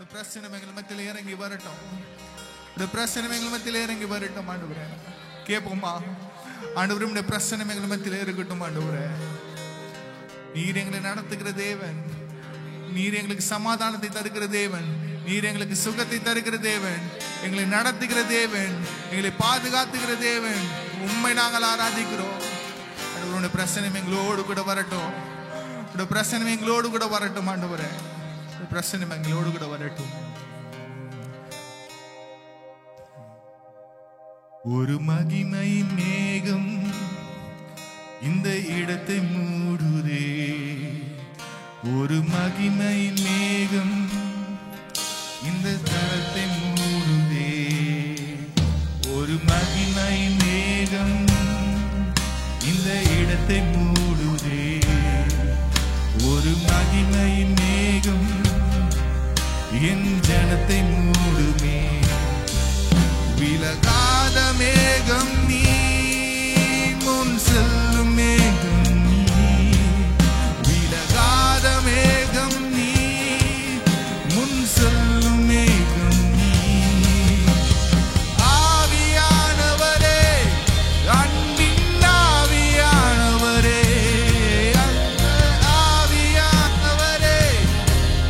பிரச்சனை எங்கள் மத்தியில் இறங்கி வரட்டும். பிரச்சனை எங்கள் மத்தியில் இறங்கி வரட்டும் ஆண்டவரே. கேட்போமா? ஆண்டவரே பிரச்சனை எங்கள் மத்தியில் இருக்கட்டும் ஆண்டவரே. நீர் எங்களை நடத்துகிற தேவன், நீர் எங்களுக்கு சமாதானத்தை தருகிற தேவன், நீர் எங்களுக்கு சுகத்தை தருகிற தேவன், எங்களை நடத்துகிற தேவன், எங்களை பாதுகாத்துகிற தேவன். உண்மை நாங்கள் ஆராதிக்கிறோம். உன்னுடைய பிரச்சனை எங்களோடு கூட வரட்டும். உன்னுடைய பிரச்சனை எங்களோடு கூட வரட்டும் ஆண்டவரே. பிரச்சனை எங்களோடு கூட வரட்டும். ஒரு மகிமை மேகம் இந்த இடத்தை மூடுதே. ஒரு மகிமை மேகம் இந்த தளத்தை மூடுதே. ஒரு மகிமை மேகம் இந்த இடத்தை மூடுதே. ஒரு மகிமை மேகம் என் ஜனத்தை மூடுமே. விலகாத மேகம் நீ, முன் செல்லும் மேகம் நீ. விலகாத மேகம் நீ, முன் செல்லும் மேகம் நீ. ஆவியானவரே, அன்பின் ஆவியானவரே, ஆவியானவரே,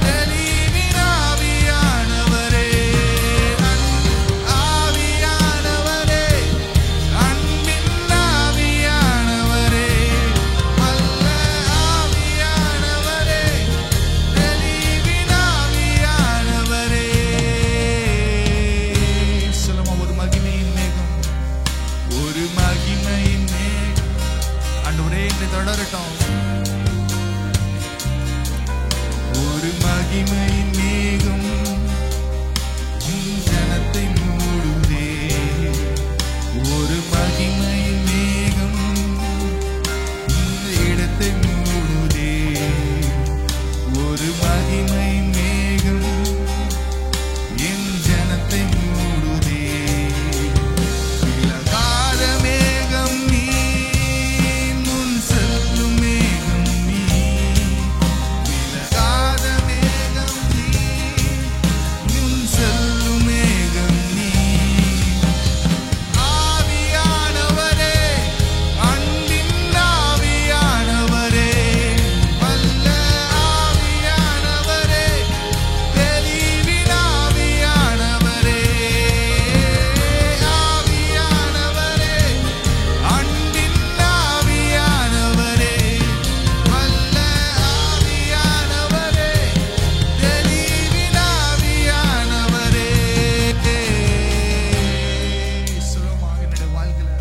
தெளிவின் ஆவியானவரே, ஆவியானவரே, அன்பின் ஆவியானவரே, வல்ல ஆவியானவரே, தெளிவின் ஆவியானவரே. சொல்லுமா, ஒரு மகிமையின் மேகம், ஒரு மகிமையின் மேகம் ஆண்டவரே எங்களை தொடரட்டும். ஒரு மகிமையின் மேகம் உன் ஜனத்தை மூடுதே. ஒரு மகிமையின் மேகம் இந்த இடத்தை மூடுதே. ஒரு மகிமையின் மேகம் என் ஜனத்தை மூடுதே. விலகாத மேகம் நீ, முன் செல்லும் மேகம் நீ. விலகாத மேகம் நீ, முன் செல்லும் மேகம் நீ. ஆவியானவரே, அன்பின் ஆவியானவரே, வல்ல ஆவியானவரே, தெளிவின் ஆவியானவரே, ஆவியானவரே, அன்பின் ஆவியானவரே, வல்ல ஆவியானவரே, தெளிவின் ஆவியானவரே. சொல்லுமா, என்னுடைய வாழ்க்கையில,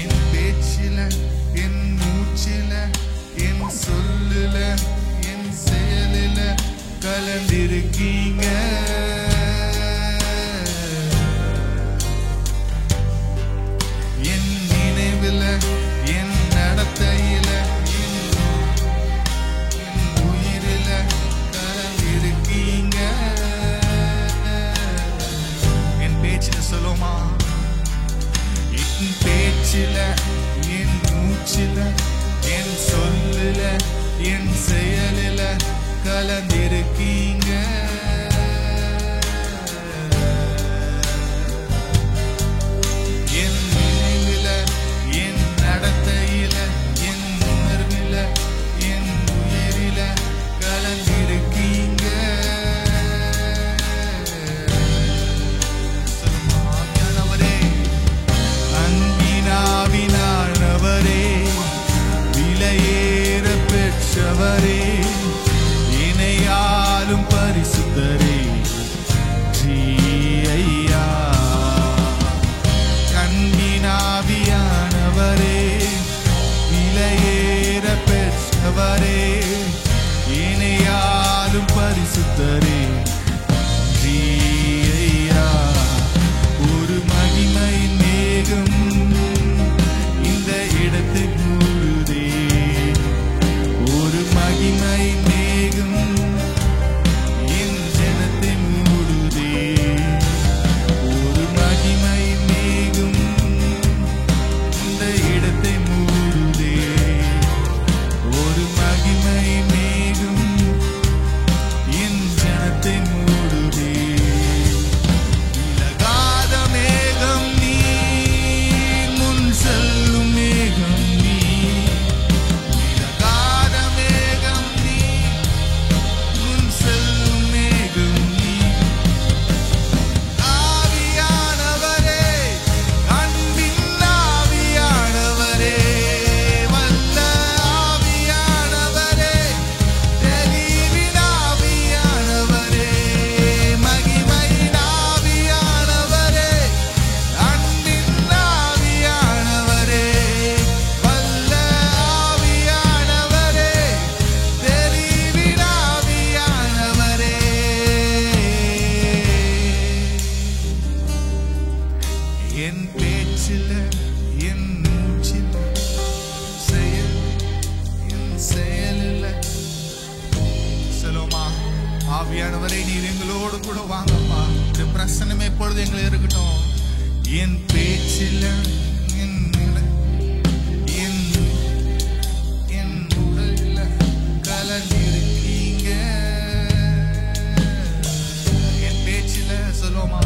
என் பேச்சில, என் மூச்சில, என் சொல்லுல, என் செயலில கலந்திருக்கீங்க. என் நினைவுல, என் நடத்தையில, என் உயிரில கலந்திருக்கீங்க. என் பேச்சில சொல்லுமா, என் பேச்சில, என் மூச்சில, என் சொல்லுல, என் செயலில கலந்திருக்கீங்க. என் நினைவில, என் நடத்தையில, என் உணர்வில, என் உயிரில கலந்திருக்கீங்க. சொல்லுமா, ஆவியானவரே, அன்பினாவினானவரே, விலையேற பெற்றவரே, இணையாலும் பரிசுத்தரே, ஜீயா. அன்பினாவியானவரே, விலையேற பெற்றவரே, இணையாலும் பரிசுத்தரே, ஜீயா. ஒரு மகிமை மேகம் இந்த இடத்தை மூடுதே. ஒரு மகிமை மேகம் என் ஜனத்தை மூடுதே. ஒரு மகிமை மேகம் இந்த இடத்தை மூடுதே. ஒரு மகிமை மேகம் என் ஜனத்தை ஆவியானவரே நீர் எங்களோடு கூட வாங்கப்பா. இந்த பிரசனமே எப்பொழுது எங்களை இருக்கட்டும். என் பேச்சில் என் உடல்ல கலந்திருக்கீங்க. என் பேச்சில் சொல்லுவோமா?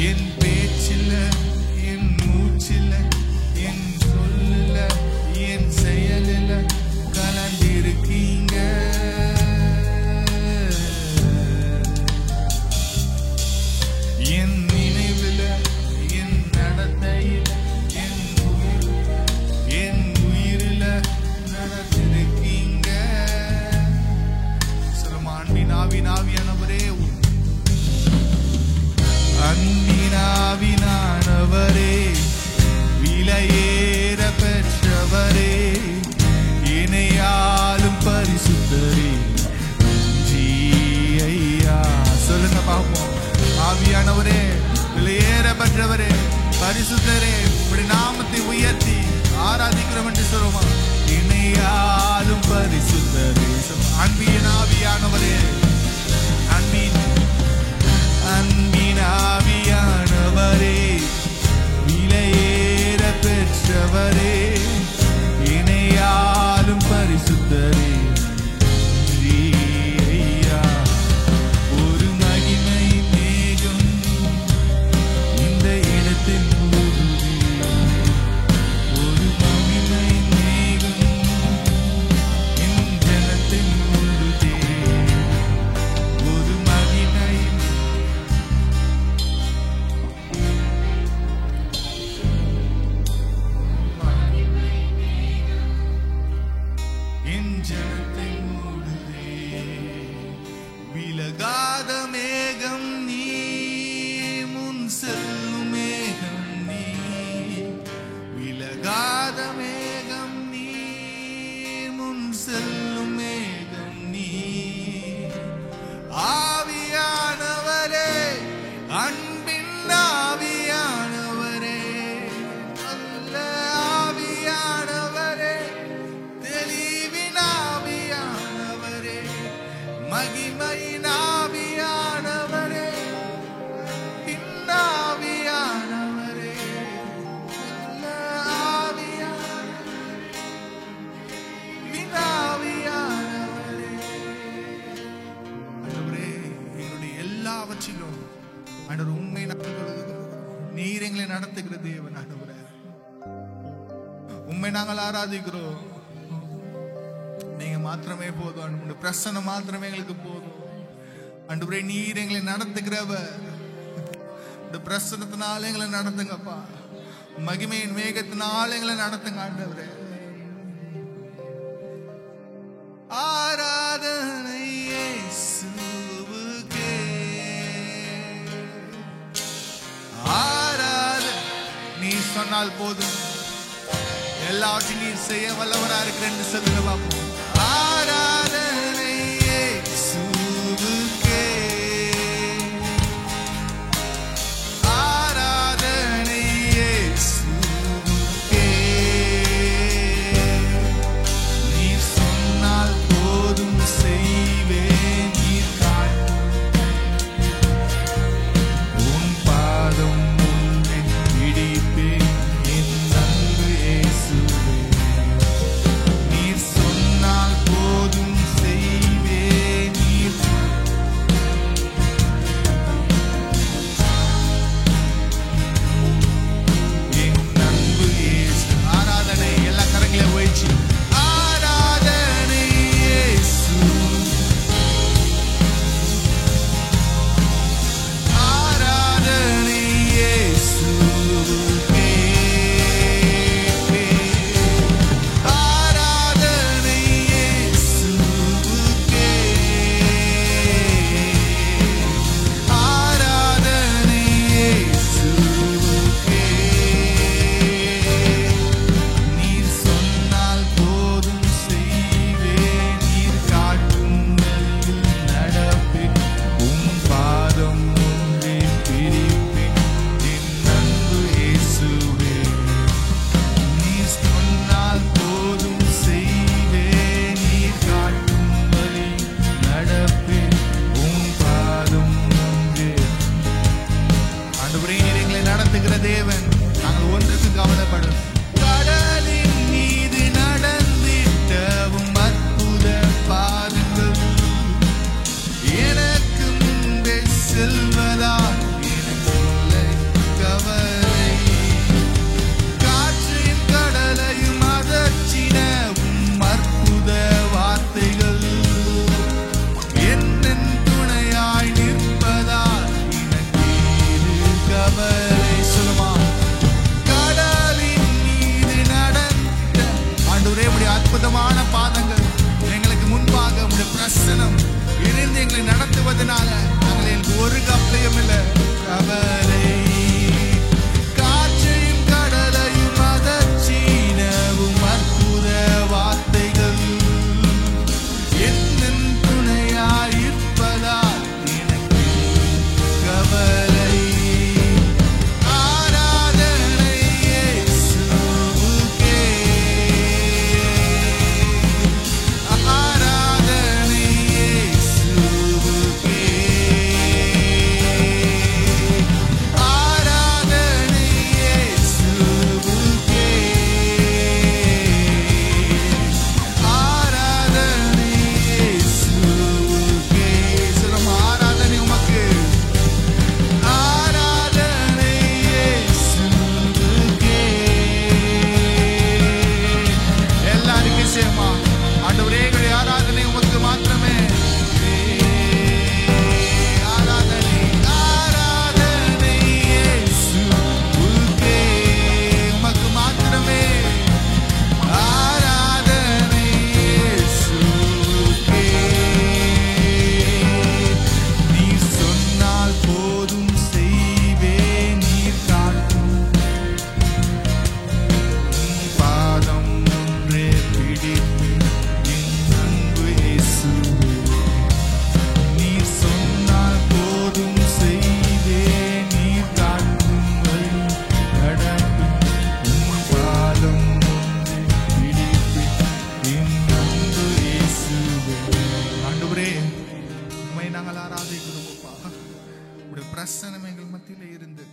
என் பேச்சில் என் மூச்சில் என் சொல்லுல என் செயலில் கலந்திருக்கீங்க. என் நினைவில் என் நடத்தையில் என் உயிரில் நடத்திருக்கீங்க. சொல்லுமா? ஆவியானவரே, அன்பினாவினானவரே, விலையேற பெற்றவரே, இணையாலும் பரிசுத்தரே, ஐயா. சொல்லுங்க பாப்போம். ஆவியானவரே, விலையேற பெற்றவரே, பரிசுத்தரே, இப்படி நாமத்தை உயர்த்தி ஆராதிக்கிறோம் என்று சொல்லுமா? இணையாலும் பரிசுத்தரே. அன்பின் ஆவியானவரே, அன்பின் ஆவியானவரே, விலையேற பெற்றவரே, இணையாலும் பரிசுத்தரே, ஐயா. ஒரு மகிமை மேகம் இந்த இடத்தில் மூடுதே. ஒரு மகிமை மேகம் என் ஜனத்தில் மூடுதே. ஒரு மகிமை என் ஜனத்தை மூடுதே. விலகாத மேகம் நீ, முன் செல்லும் மேகம் நீ. விலகாத மேகம் நீ, முன் செல்லும் மேகம் நீ. ஆவியானவரே, அன்பின் ஆவியானவரே, நல்ல ஆவியானவரே, தெளிவின் ஆவியானவரே, மகிமையின் ஆவியானவரே, ஆவியானவரே, நல்ல ஆவியானவரே. ஆண்டவரே, எங்களுடைய எல்லாவற்றிலும் ஆண்டவர் உண்மை நீர் எங்களை நடத்துகிற தேவன். ஆண்டவரே, உண்மை நாங்கள் ஆராதிக்கிறோம். நீங்க மாத்திரமே போதும். உங்களுடைய பிரசன்னம் மாத்திரமே எங்களுக்கு போதும். ஆண்டவரே, நீர் எங்களை நடத்துகிறவர். இந்த பிரசன்னத்தினால எங்களை நடத்துங்கப்பா. மகிமையின் மேகத்தினால எங்களை நடத்துங்க ஆண்டவரே. ஆராதனை இயேசுவுக்கே, ஆராதனை. நீ சொன்னால் போதும், எல்லாவற்றையும் நீ செய்ய வல்லவரா இருக்கிறேன்னு சொல்லுங்க பாப்போம். ஆராதனை இயேசுவுக்கே, ஆராதனை இயேசுவுக்கே. நீ சொன்னால் போதும் செய்வேன். நீ உன் பாதம் முன்னே பிடிப்பேன். என் அன்பு இயேசுவே, நீர் சொன்னால் எங்களை நடத்துவதனால எங்களுக்கு ஒரு கவலையும் இல்லை. கவலை காற்றையும் கடலையும் அதச்சீனவும் அற்புத வார்த்தைகள் என்ன துணையாயிருப்பதால் எனக்கு கவலை. ஆராதனை இயேசுவுக்கே, ஆராதனை இயேசுவுக்கே, ஆராதனை இயேசுவுக்கே, ஆராதனை இயேசுவுக்கே. சொல்லுங்க, ஆராதனை உமக்கு, ஆராதனை இயேசுவுக்கே. எல்லாருக்கும் சேமா ஆண்டவரே, எங்களுடைய ஆராதனை உமக்கு மாத்திரமே. ஆராதனை, ஆராதனை இயேசுவுக்கே, உமக்கு மாத்திரமே. ஆராதனை இயேசுவுக்கே. நீர் சொன்னால் போதும் செய்வேன், நீர் காட்டும் பாதம் ஒன்றே பிடித்து என் அன்பு இயேசுவே. நீர் சொன்னால் போதும் செய்வேன், நீர் காட்டும் வழி நடப்பேன். உன் பாதம் ஒன்றே பிடிப்பேன் என் அன்பு இயேசுவே. ஆண்டவரே, உம்மை நாங்கள் ஆராதிக்கிறோம் அப்பா. உடைய பிரசன்னம் எங்கள் மத்தியிலே இருந்து